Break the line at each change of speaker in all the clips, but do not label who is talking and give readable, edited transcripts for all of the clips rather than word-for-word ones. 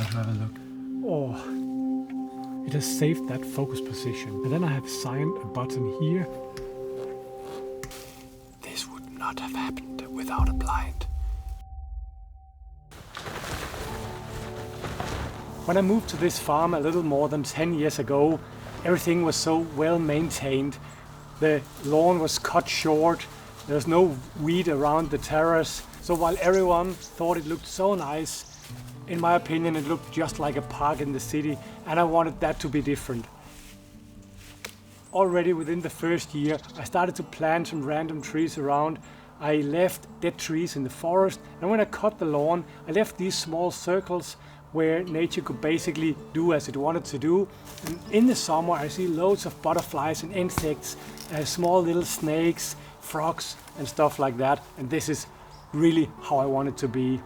try to have a look.
Oh, it has saved that focus position. And then I have assigned a button here. This would not have happened without a blind. When I moved to this farm a little more than 10 years ago, everything was so well maintained. The lawn was cut short, there was no weed around the terrace. So while everyone thought it looked so nice, in my opinion it looked just like a park in the city, and I wanted that to be different. Already within the first year, I started to plant some random trees around. I left dead trees in the forest, and when I cut the lawn, I left these small circles where nature could basically do as it wanted to do. And in the summer I see loads of butterflies and insects, small little snakes, frogs and stuff like that, and this is really how I want it to be.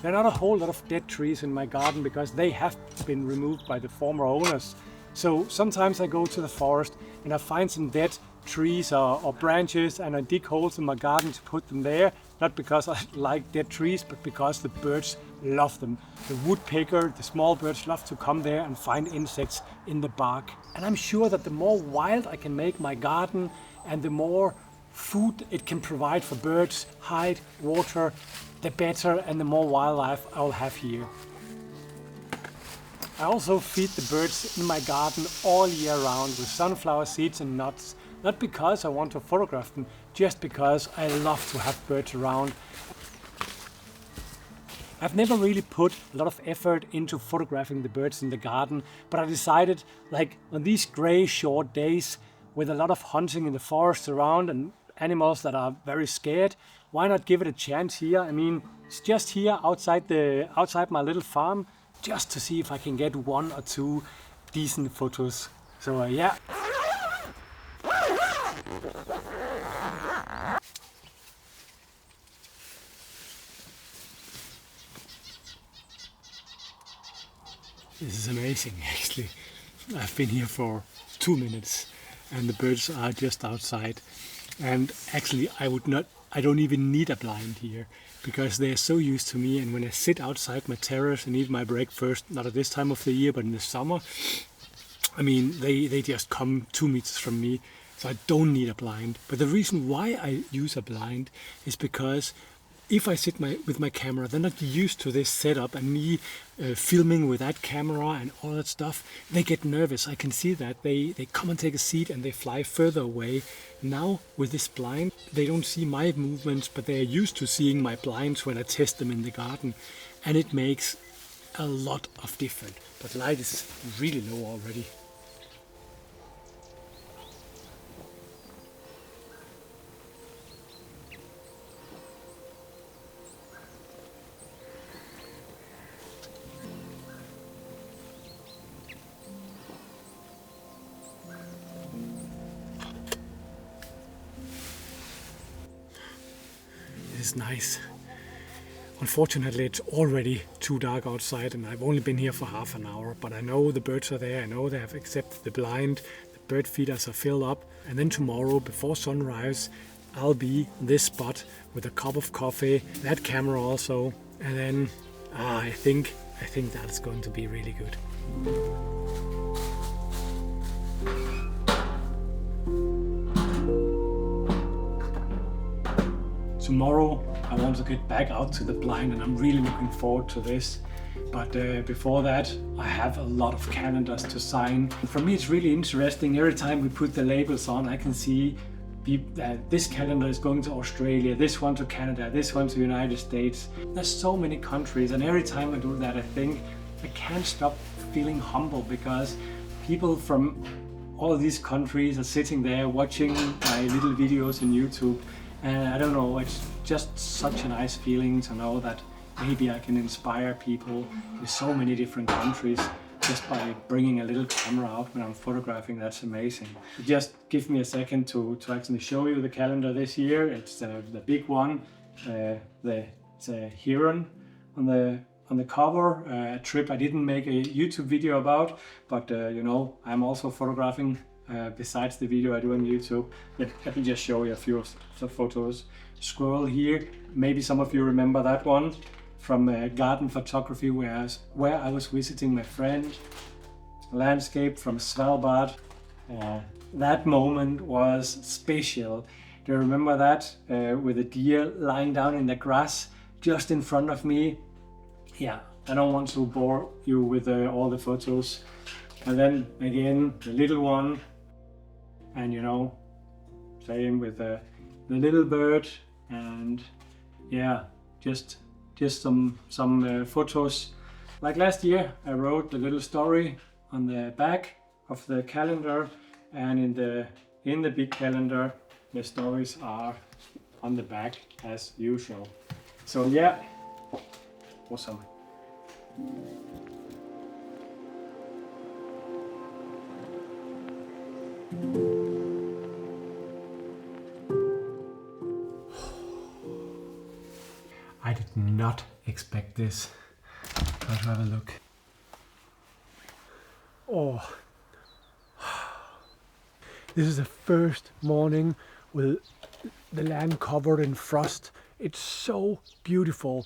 There are not a whole lot of dead trees in my garden because they have been removed by the former owners. So sometimes I go to the forest and I find some dead trees or branches, and I dig holes in my garden to put them there, not because I like dead trees, but because the birds love them. The woodpecker, the small birds love to come there and find insects in the bark. And I'm sure that the more wild I can make my garden and the more food it can provide for birds, hide, water, the better and the more wildlife I'll have here. I also feed the birds in my garden all year round with sunflower seeds and nuts. Not because I want to photograph them, just because I love to have birds around. I've never really put a lot of effort into photographing the birds in the garden, but I decided, like on these grey short days with a lot of hunting in the forest around and animals that are very scared, why not give it a chance here? I mean, it's just here outside my little farm, just to see if I can get one or two decent photos. So yeah. This is amazing, actually. I've been here for 2 minutes and the birds are just outside. And actually I don't even need a blind here because they're so used to me, and when I sit outside my terrace and eat my breakfast, not at this time of the year but in the summer, I mean they just come 2 meters from me, so I don't need a blind. But the reason why I use a blind is because if I sit with my camera, they're not used to this setup and me filming with that camera and all that stuff. They get nervous. I can see that. They come and take a seat and they fly further away. Now with this blind, they don't see my movements, but they're used to seeing my blinds when I test them in the garden. And it makes a lot of difference. But light is really low already. Is nice. Unfortunately, it's already too dark outside and I've only been here for half an hour, but I know the birds are there. I know they have accepted the blind, the bird feeders are filled up, and then tomorrow before sunrise I'll be in this spot with a cup of coffee, that camera also, and then I think that's going to be really good. Tomorrow I want to get back out to the blind and I'm really looking forward to this. But before that I have a lot of calendars to sign. And for me it's really interesting. Every time we put the labels on I can see that this calendar is going to Australia, this one to Canada, this one to United States. There's so many countries, and every time I do that I think I can't stop feeling humble because people from all these countries are sitting there watching my little videos on YouTube. And I don't know, it's just such a nice feeling to know that maybe I can inspire people in so many different countries just by bringing a little camera out when I'm photographing. That's amazing. Just give me a second to actually show you the calendar this year. It's the big one, it's a heron on the cover, a trip I didn't make a YouTube video about, but you know, I'm also photographing besides the video I do on YouTube. Let me just show you a few of the photos. Squirrel here, maybe some of you remember that one from garden photography where I was visiting my friend. Landscape from Svalbard. That moment was special. Do you remember that? With a deer lying down in the grass just in front of me. Yeah, I don't want to bore you with all the photos. And then again, the little one. And you know, same with the little bird. And yeah, just some photos. Like last year, I wrote the little story on the back of the calendar, and in the big calendar, the stories are on the back as usual. So yeah, awesome. I did not expect this. Let's have a look. Oh, this is the first morning with the land covered in frost. It's so beautiful,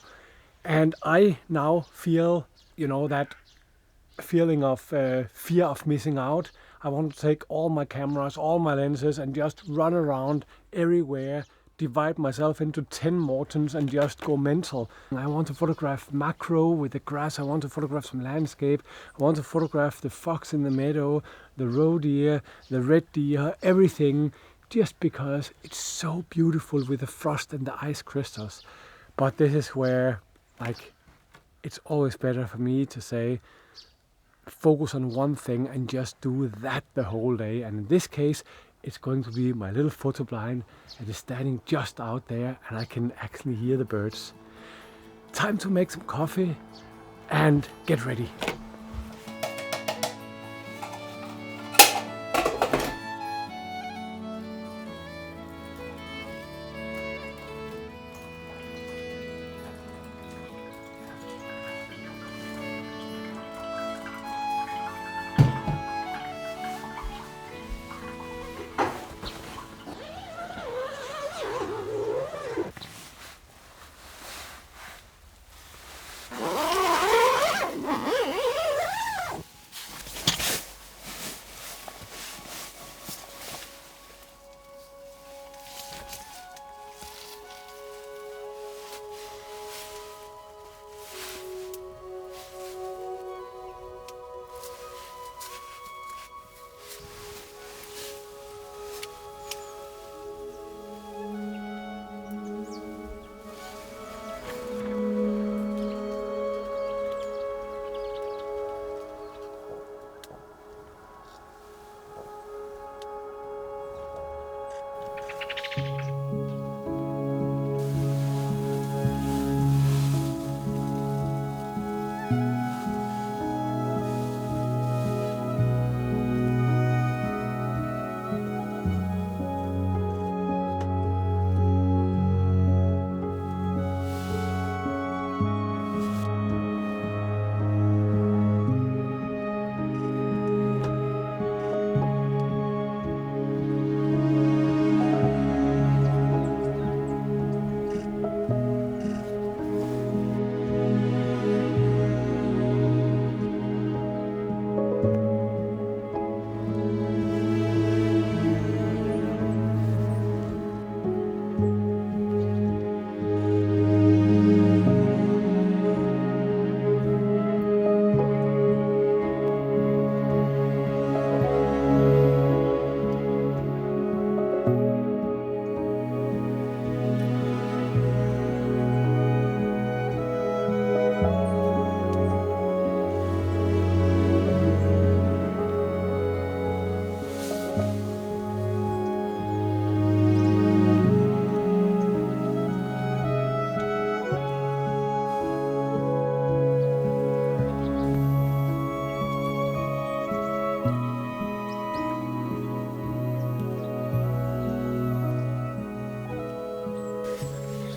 and I now feel, you know, that feeling of fear of missing out. I want to take all my cameras, all my lenses, and just run around everywhere, divide myself into 10 Mortons and just go mental. I want to photograph macro with the grass, I want to photograph some landscape, I want to photograph the fox in the meadow, the roe deer, the red deer, everything, just because it's so beautiful with the frost and the ice crystals. But this is where, like, it's always better for me to say, focus on one thing and just do that the whole day. And in this case, it's going to be my little photo blind. It is standing just out there and I can actually hear the birds. Time to make some coffee and get ready.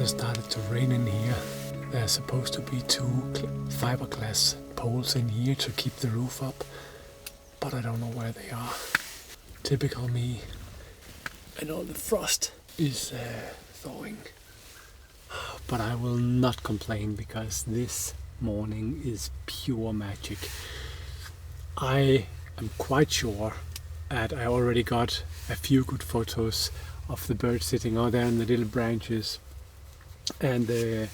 It started to rain in here. There's supposed to be 2 fiberglass poles in here to keep the roof up, but I don't know where they are. Typical me. And all the frost is thawing. but I will not complain because this morning is pure magic. I am quite sure that I already got a few good photos of the birds sitting out there in the little branches, and the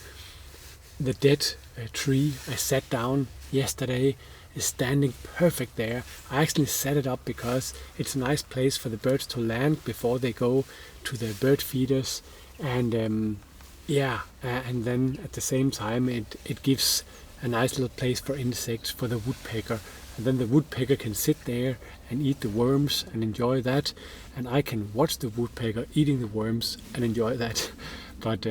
dead tree I sat down yesterday is standing perfect there. I actually set it up because it's a nice place for the birds to land before they go to the bird feeders, and and then at the same time it gives a nice little place for insects for the woodpecker, and then the woodpecker can sit there and eat the worms and enjoy that, and I can watch the woodpecker eating the worms and enjoy that. But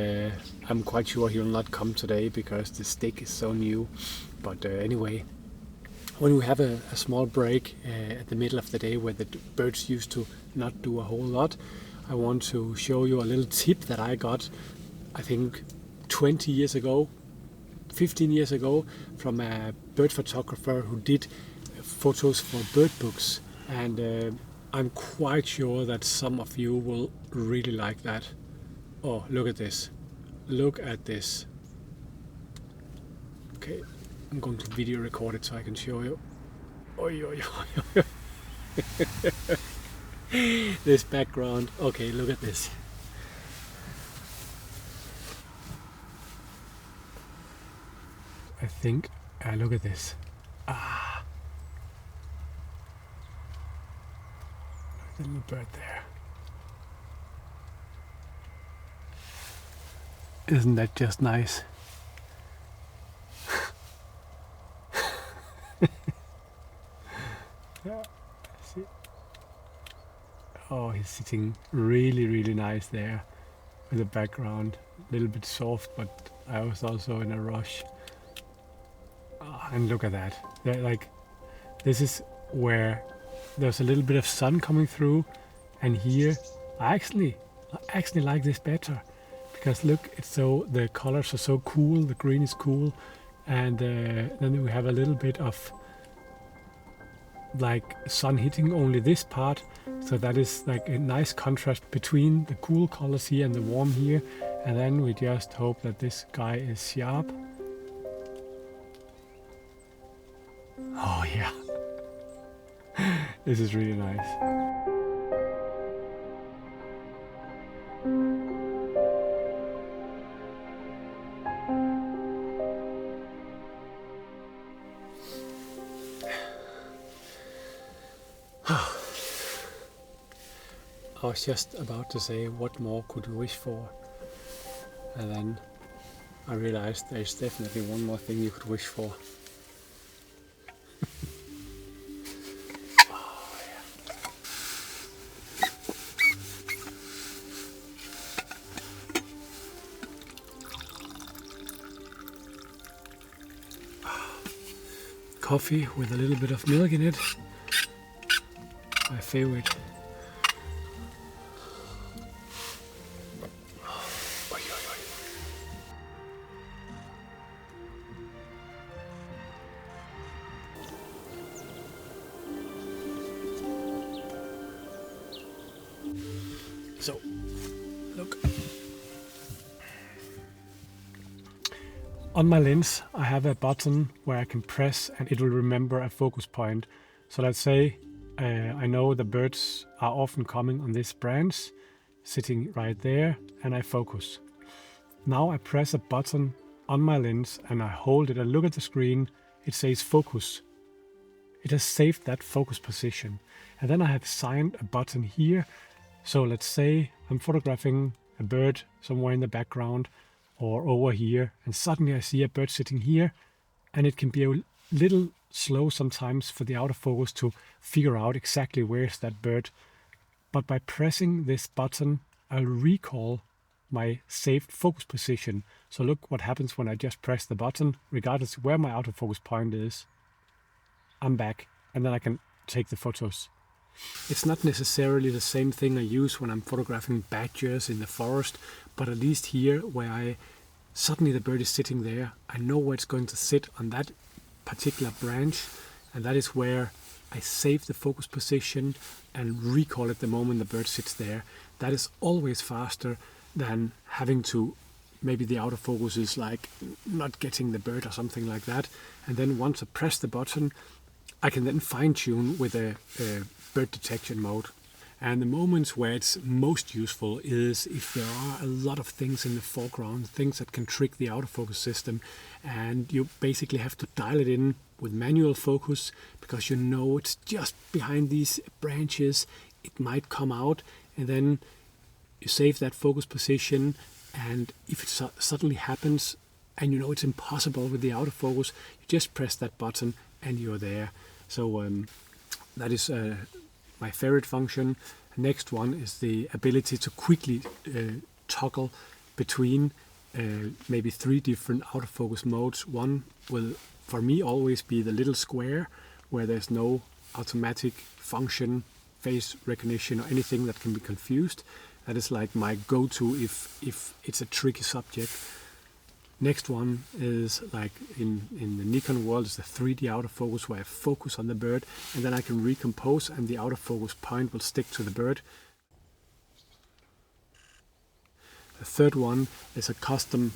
I'm quite sure he will not come today because the stick is so new. But anyway, when we have a small break at the middle of the day where the birds used to not do a whole lot, I want to show you a little tip that I got, I think 20 years ago, 15 years ago, from a bird photographer who did photos for bird books, and I'm quite sure that some of you will really like that. Oh, look at this. Look at this. Okay, I'm going to video record it so I can show you. Oi, oi, oi, oi. This background. Okay, look at this. I think, look at this. Look at the little bird there. Isn't that just nice? Yeah, see. Oh, he's sitting really, really nice there with the background. A little bit soft, but I was also in a rush. And look at that. Like, this is where there's a little bit of sun coming through, and here I actually like this better. Because look, the colors are so cool, the green is cool, and then we have a little bit of like sun hitting only this part, so that is like a nice contrast between the cool colors here and the warm here, and then we just hope that this guy is sharp. Oh yeah, this is really nice. I was just about to say, what more could we wish for? And then I realized there's definitely one more thing you could wish for. Oh, yeah. Coffee with a little bit of milk in it. My favorite. So, look. On my lens, I have a button where I can press and it will remember a focus point. So let's say I know the birds are often coming on this branch, sitting right there, and I focus. Now I press a button on my lens and I hold it and look at the screen. It says focus. It has saved that focus position. And then I have assigned a button here. So let's say I'm photographing a bird somewhere in the background or over here, and suddenly I see a bird sitting here, and it can be a little slow sometimes for the autofocus to figure out exactly where's that bird. But by pressing this button, I'll recall my saved focus position. So look what happens when I just press the button, regardless of where my autofocus point is. I'm back, and then I can take the photos. It's not necessarily the same thing I use when I'm photographing badgers in the forest, but at least here where suddenly the bird is sitting there, I know where it's going to sit on that particular branch, and that is where I save the focus position and recall it the moment the bird sits there. That is always faster than having to maybe the autofocus is like not getting the bird or something like that. And then once I press the button, I can then fine-tune with a bird detection mode. And the moments where it's most useful is if there are a lot of things in the foreground, things that can trick the autofocus system, and you basically have to dial it in with manual focus because you know it's just behind these branches, it might come out, and then you save that focus position, and if it suddenly happens and you know it's impossible with the autofocus, you just press that button and you're there. So that is my favorite function. Next one is the ability to quickly toggle between maybe 3 different autofocus modes. One will, for me, always be the little square where there's no automatic function, face recognition or anything that can be confused. That is like my go-to if it's a tricky subject. Next one is like in the Nikon world is the 3D autofocus where I focus on the bird and then I can recompose and the autofocus point will stick to the bird. The third one is a custom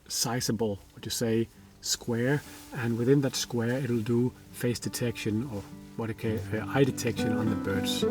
sizable, what you say, square, and within that square it'll do face detection or what you call eye detection on the birds.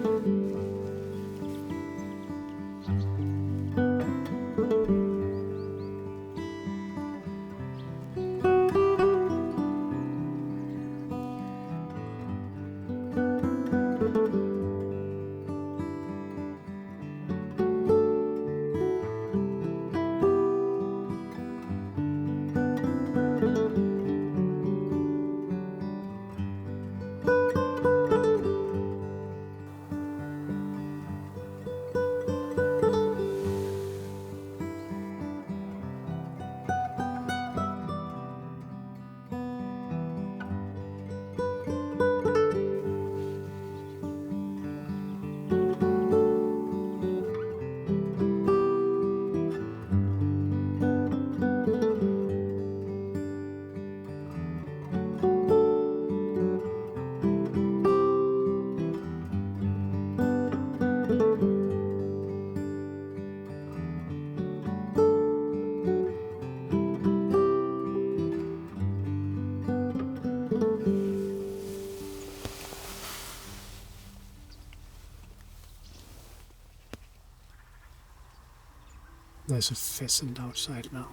There's a pheasant outside now,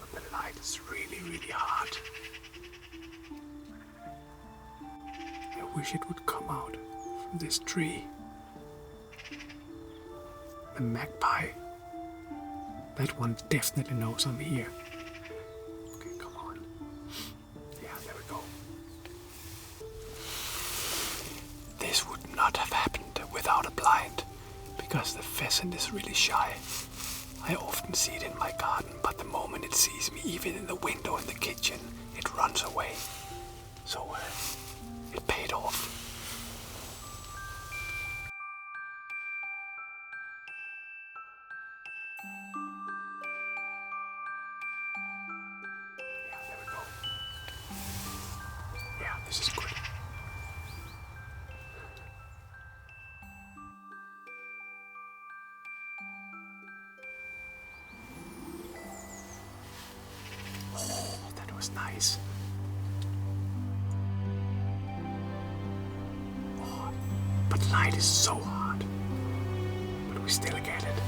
but the light is really, really hard. I wish it would come out from this tree. The magpie, that one definitely knows I'm here. Okay, come on. Yeah, there we go. This would not have happened without a blind. Because the pheasant is really shy. I often see it in my garden, but the moment it sees me, even in the window in the kitchen, it runs away. So it paid off. Yeah, there we go. Yeah, this is good. Nice. Oh, but light is so hard. But we still get it.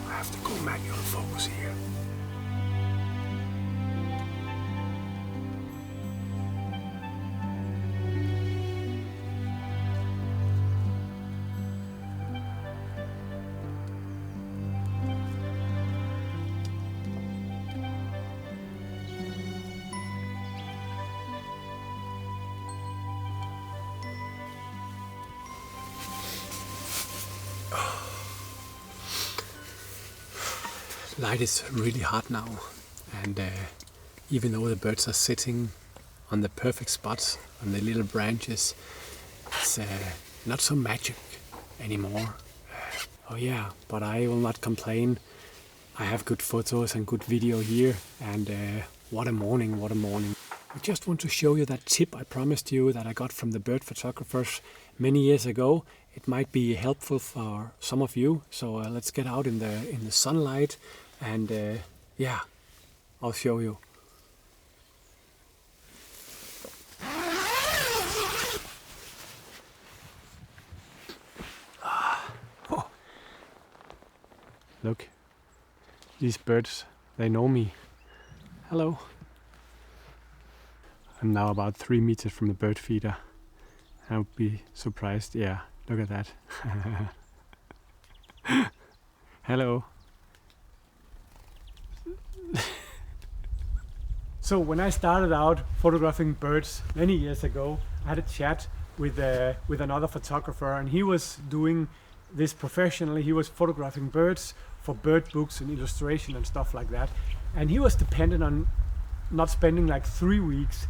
I have to go manual focus here. Light is really hard now, and even though the birds are sitting on the perfect spots on the little branches, it's not so magic anymore. Oh yeah, but I will not complain. I have good photos and good video here, and what a morning, what a morning. I just want to show you that tip I promised you that I got from the bird photographers many years ago. it might be helpful for some of you. So let's get out in the sunlight, and yeah, I'll show you. Oh. Look, these birds, they know me. Hello. I'm now about 3 meters from the bird feeder. I would be surprised. Yeah, look at that. Hello. So when I started out photographing birds many years ago, I had a chat with another photographer, and he was doing this professionally. He was photographing birds for bird books and illustration and stuff like that. And he was dependent on not spending like 3 weeks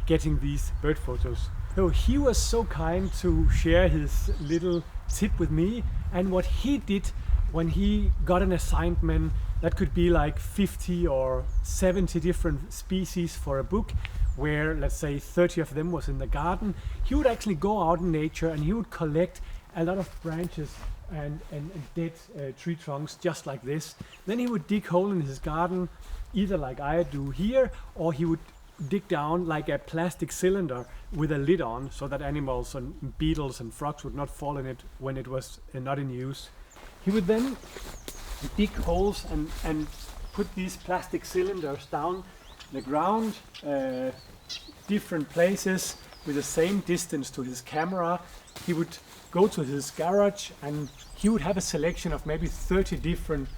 getting these bird photos. So he was so kind to share his little tip with me, and what he did when he got an assignment that could be like 50 or 70 different species for a book, where let's say 30 of them was in the garden. He would actually go out in nature and he would collect a lot of branches and dead tree trunks just like this. Then he would dig hole in his garden, either like I do here, or he would dig down like a plastic cylinder with a lid on, so that animals and beetles and frogs would not fall in it when it was not in use. He would then dig holes and put these plastic cylinders down the ground, different places with the same distance to his camera. He would go to his garage and he would have a selection of maybe 30 different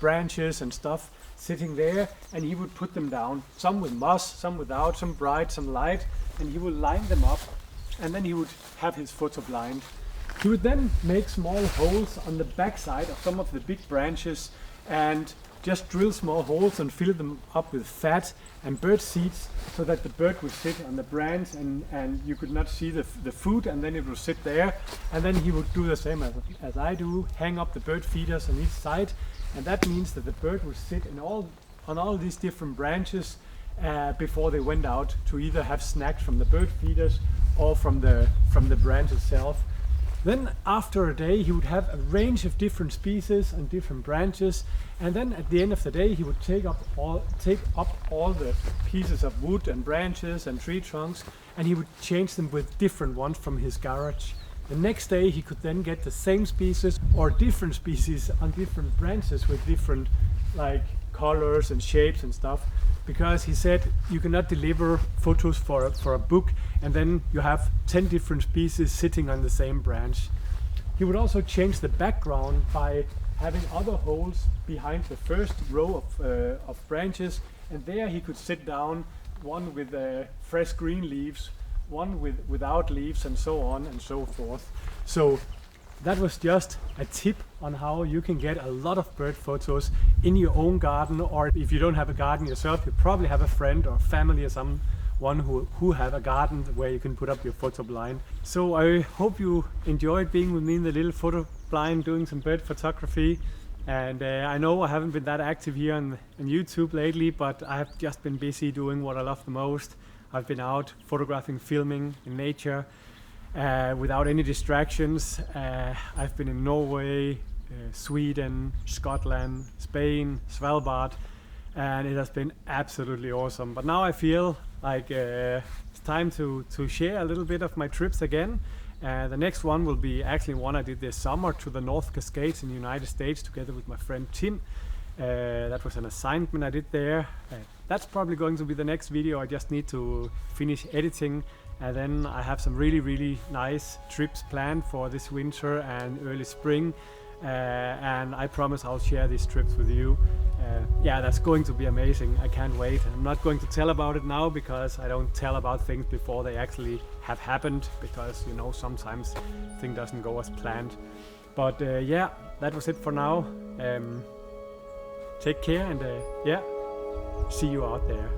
branches and stuff sitting there, and he would put them down, some with moss, some without, some bright, some light, and he would line them up, and then he would have his photo blind. He would then make small holes on the backside of some of the big branches and just drill small holes and fill them up with fat and bird seeds, so that the bird would sit on the branch and you could not see the food, and then it would sit there. And then he would do the same as I do, hang up the bird feeders on each side, and that means that the bird would sit on all these different branches before they went out to either have snacks from the bird feeders or from the branch itself. Then after a day he would have a range of different species and different branches, and then at the end of the day he would take up all the pieces of wood and branches and tree trunks, and he would change them with different ones from his garage. The next day he could then get the same species or different species on different branches with different like colors and shapes and stuff, because he said you cannot deliver photos for a book and then you have 10 different species sitting on the same branch. He would also change the background by having other holes behind the first row of branches, and there he could sit down, one with fresh green leaves, one without leaves, and so on and so forth. So that was just a tip on how you can get a lot of bird photos in your own garden, or if you don't have a garden yourself, you probably have a friend or family or someone who have a garden where you can put up your photo blind. So I hope you enjoyed being with me in the little photo blind doing some bird photography. And I know I haven't been that active here on YouTube lately, but I have just been busy doing what I love the most. I've been out photographing, filming in nature without any distractions. I've been in Norway, Sweden, Scotland, Spain, Svalbard, and it has been absolutely awesome. But now I feel like it's time to share a little bit of my trips again. The next one will be actually one I did this summer to the North Cascades in the United States together with my friend Tim. That was an assignment I did there. That's probably going to be the next video. I just need to finish editing, and then I have some really nice trips planned for this winter and early spring, and I promise I'll share these trips with you. Yeah, that's going to be amazing. I can't wait. I'm not going to tell about it now because I don't tell about things before they actually have happened, because you know, sometimes things doesn't go as planned. But yeah, that was it for now. Take care, and yeah, see you out there.